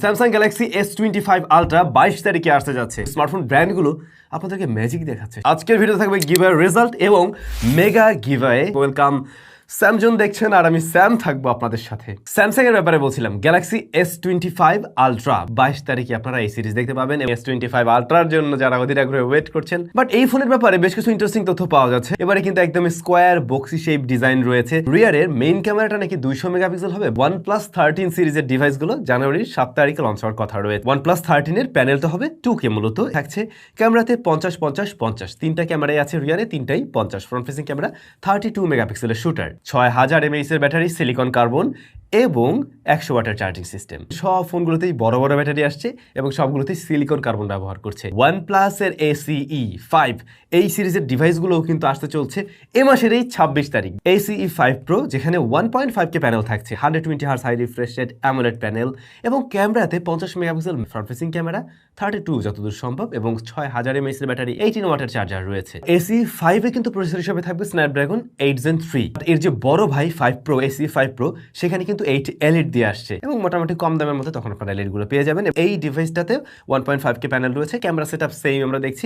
Samsung Galaxy S25 ultra 22 তারিখে আসতে যাচ্ছে। স্মার্টফোন ব্র্যান্ডগুলো আপনাদেরকে ম্যাজিক দেখাচ্ছে। আজকের ভিডিও থাকবে গিভঅ্যাওয়ে রেজাল্ট এবং মেগা গিভঅ্যাওয়ে। ওয়েলকাম, স্যামজন দেখছেন আর আমি স্যাম থাকবো আপনাদের সাথে। স্যামসাং এর ব্যাপারে বলছিলাম, গ্যালাক্সি S25 আলট্রা 22 তারিখে আপনারা এই সিরিজ দেখতে পাবেন। S25 আলট্রার জন্য যারা অধীর আগ্রহে ওয়েট করছেন, বাট এই ফোনের ব্যাপারে বেশ কিছু ইন্টারেস্টিং তথ্য পাওয়া যাচ্ছে। এবারে কিন্তু একদম স্কোয়ার বক্সি শেপ ডিজাইন রয়েছে। রিয়ারের মেইন ক্যামেরাটা নাকি 200 মেগাপিক্সেল হবে। OnePlus 13 সিরিজের ডিভাইসগুলো জানুয়ারির 7 তারিখে লঞ্চ হওয়ার কথা রয়েছে। OnePlus 13 এর প্যানেলটা হবে 2K, মূলত থাকছে ক্যামেরাতে 50-50-50 তিনটা ক্যামেরাই আছে রিয়ারে, তিনটাই 50। ফ্রন্ট ফেসিং ক্যামেরা 32 মেগাপিক্সেলের শুটার, 6000 mAh এর ব্যাটারি, সিলিকন কার্বন এবং 100 ওয়াটের চার্জিং সিস্টেম। সব ফোনগুলোতেই বড় বড় ব্যাটারি আসছে এবং সবগুলোতেই সিলিকন কার্বন ব্যবহার করছে। OnePlus এর ACE 5 এই সিরিজের ডিভাইসগুলোও কিন্তু আসতে চলছে এ মাসের এই 26 তারিখ। ACE 5 Pro যেখানে 1.5K প্যানেল থাকছে, 120Hz high refresh rate AMOLED panel এবং ক্যামেরাতে 50 মেগাপিক্সেল ফ্রন্ট ফেসিং ক্যামেরা, 32 যতদূর সম্ভব এবং 6000 mAh এর ব্যাটারি, 18 ওয়াটের চার্জার রয়েছে। ACE 5 এ কিন্তু প্রসেসর হিসেবে থাকবে স্ন্যাপড্রাগন 8 Gen 3। এর যে বড় ভাই 5 Pro, ACE 5 Pro, সেখানে কিন্তু 8 এলইডি দিয়ে আসছে এবং মোটামুটি কম দামের মধ্যে তখন আপনারা এলইডি গুলো পেয়ে যাবেন। এই ডিভাইসটাতে 1.5K প্যানেল রয়েছে। ক্যামেরা সেটআপ সেম আমরা দেখছি।